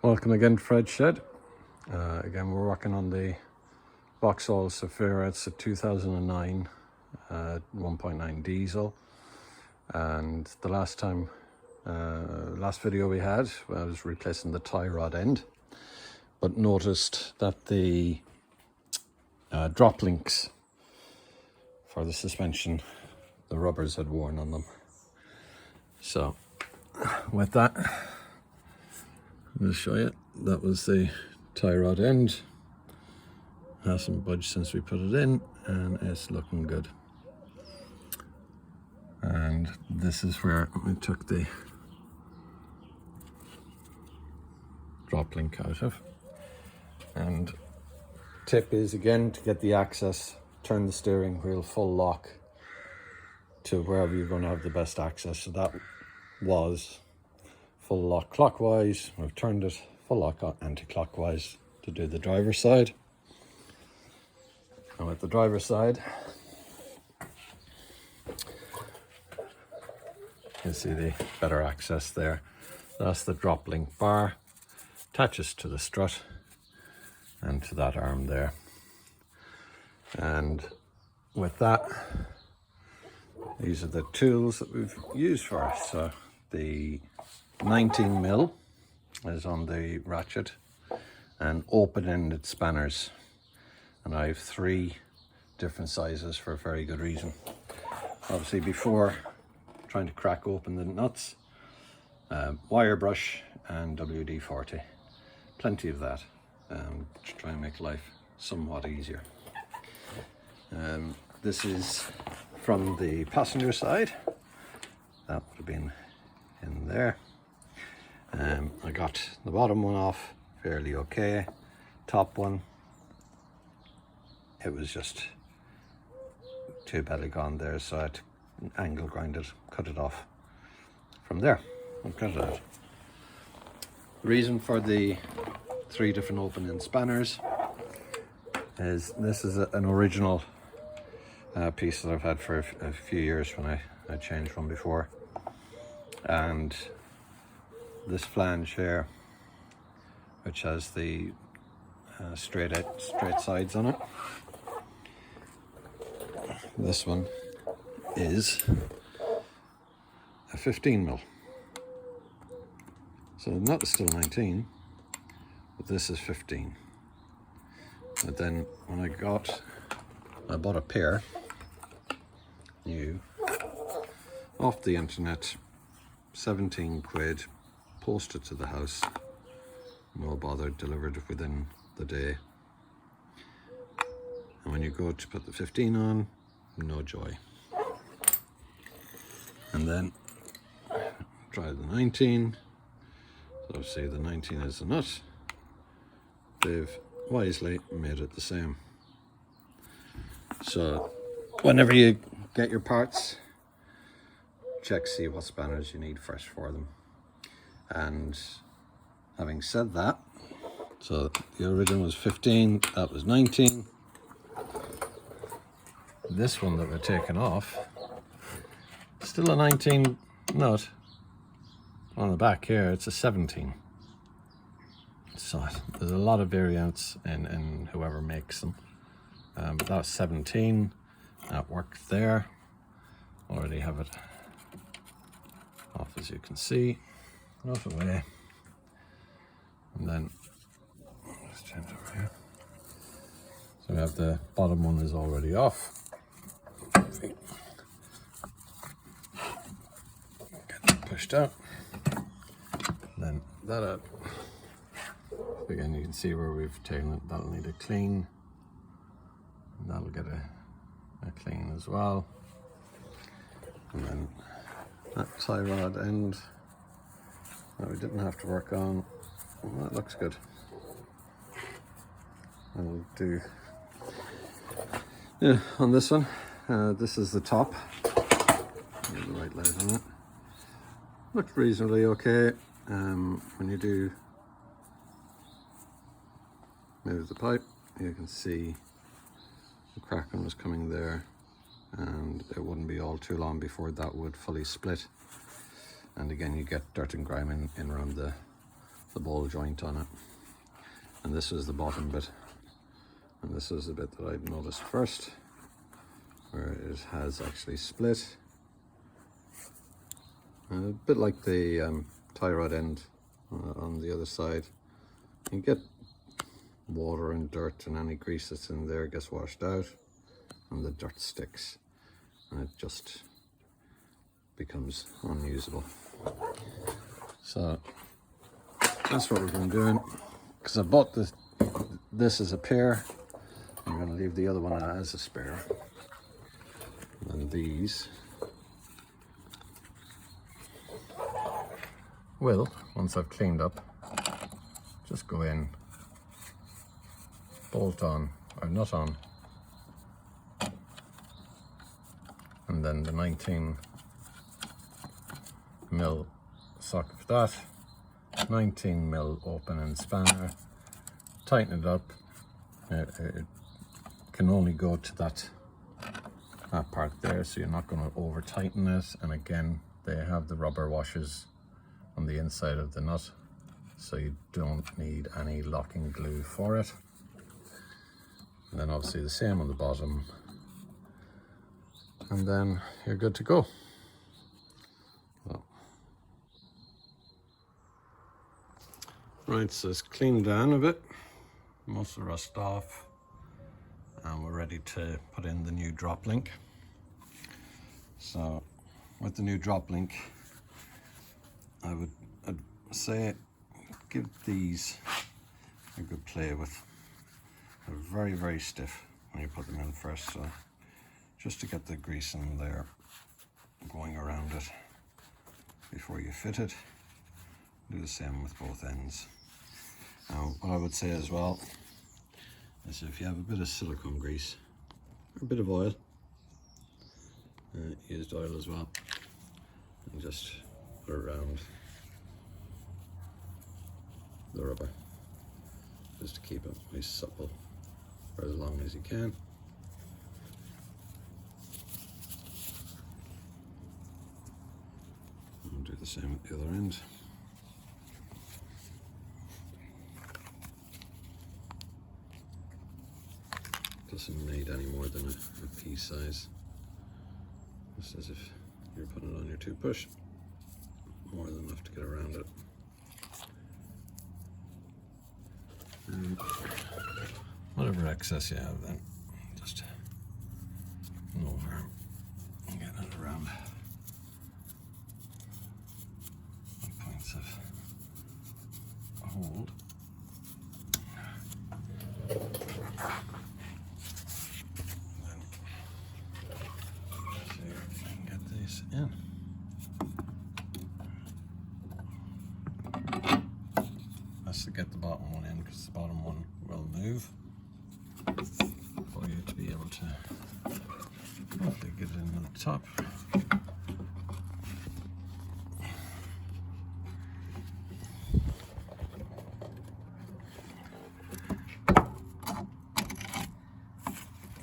Welcome again to Fred's Shed. Again, we're working on the Vauxhall Zafira. It's a 2009 1.9 diesel, and the last video we had, I was replacing the tie rod end, but noticed that the drop links for the suspension, the rubbers had worn on them. So with that, I'll show you. That was the tie rod end. Hasn't budged since we put it in, and it's looking good. And this is where we took the drop link out of. And tip is, again, to get the access, turn the steering wheel full lock to wherever you're going to have the best access. So that was full lock clockwise. I've turned it full lock anti-clockwise to do the driver's side. And with the driver's side, you see the better access there. That's the drop link bar, attaches to the strut and to that arm there. And with that, these are the tools that we've used for it. So the 19mm is on the ratchet, and open-ended spanners, and I have 3 different sizes for a very good reason. Obviously, before trying to crack open the nuts, wire brush and WD-40, plenty of that, to try and make life somewhat easier. This is from the passenger side. That would have been in there. I got the bottom one off fairly okay. Top one, it was just too badly gone there, so I had to angle grind it, cut it off from there and cut it out. The reason for the 3 different open end spanners is this is an original piece that I've had for a few years when I changed one before, and this flange here, which has the straight sides on it, this one is a 15mm. So not still 19, but this is 15. But then when I bought a pair new off the internet, 17 quid, posted to the house, no bother, delivered within the day. And when you go to put the 15 on, no joy. And then try the 19. So obviously the 19 is the nut. They've wisely made it the same. So whenever you get your parts, check, see what spanners you need first for them. And having said that, so the original was 15, that was 19. This one that we're taking off, still a 19 nut. On the back here, it's a 17. So there's a lot of variants in whoever makes them. But that's 17. That worked there. Already have it off, as you can see. Off away. And then let's change over here. So we have the bottom one is already off. Get that pushed out. Then that up. Again, you can see where we've taken it. That'll need a clean. And that'll get a clean as well. And then that tie rod end that we didn't have to work on, well, that looks good. I'll do, yeah, on this one, this is the top. Get the right light on it. Looked reasonably okay. When you do move the pipe, you can see the cracking was coming there, and it wouldn't be all too long before that would fully split. And again, you get dirt and grime in around the the ball joint on it. And this is the bottom bit. And this is the bit that I'd noticed first, where it has actually split. And a bit like the tie rod end on the other side. You get water and dirt, and any grease that's in there gets washed out, and the dirt sticks, and it just becomes unusable. So that's what we've been doing, because I bought this as a pair. I'm going to leave the other one as a spare. And these will, once I've cleaned up, just go in, bolt on, or nut on, and then the 19 mil socket for that, 19 mil open end spanner, tighten it up. It can only go to that part there, so you're not going to over tighten it. And again, they have the rubber washers on the inside of the nut, so you don't need any locking glue for it. And then obviously the same on the bottom, and then you're good to go. So. Right, so it's cleaned down a bit, most of the rust off, and we're ready to put in the new drop link. So with the new drop link, I'd say give these a good play with. They're very, very stiff when you put them in first, so just to get the grease in there going around it before you fit it. Do the same with both ends. Now, what I would say as well is if you have a bit of silicone grease or a bit of oil, used oil as well, and just put it around the rubber just to keep it nice supple for as long as you can. And do the same at the other end. Doesn't need any more than a pea size. Just as if you're putting it on your toothbrush. More than enough to get around it. And whatever excess you have, then just no harm in getting it around the points of hold. In. That's to get the bottom one in, because the bottom one will move for you to be able to hopefully get it in the top.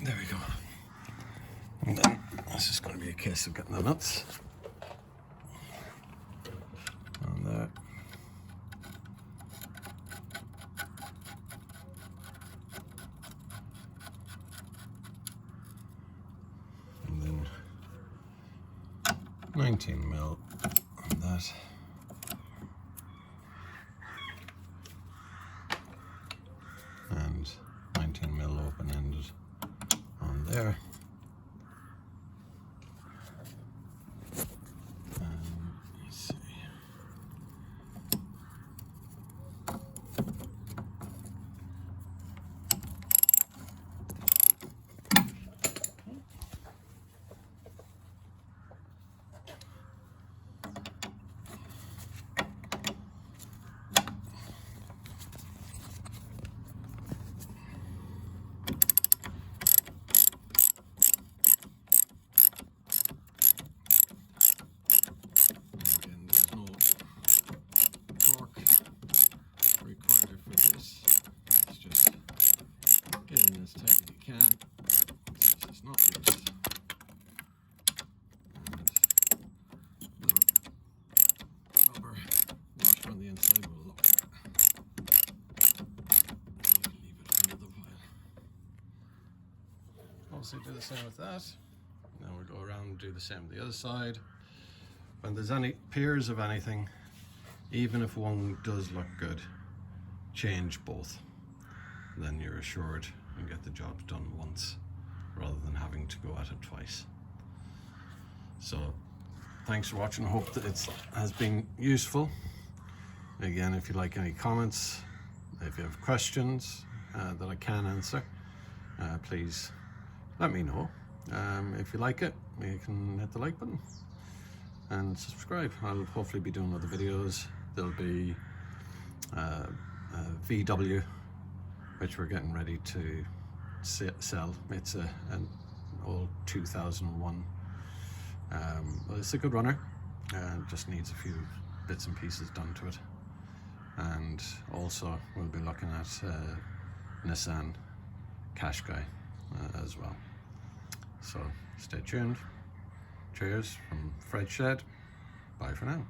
There we go. And then it's just going to be a case of getting the nuts on there. And then 19 mil on that. And 19 mil open-ended on there. obviously do the same with that. Then we'll go around and do the same with the other side. When there's any pairs of anything, even if one does look good, change both. Then you're assured and get the job done once rather than having to go at it twice. So thanks for watching. I hope that it has been useful. Again, if you like any comments, if you have questions that I can answer, please let me know. If you like it, you can hit the like button and subscribe. I'll hopefully be doing other videos. There'll be VW, which we're getting ready to sell. It's an old 2001. Well, it's a good runner and just needs a few bits and pieces done to it. And also we'll be looking at Nissan Qashqai as well. So stay tuned. Cheers from Fred Shed. Bye for now.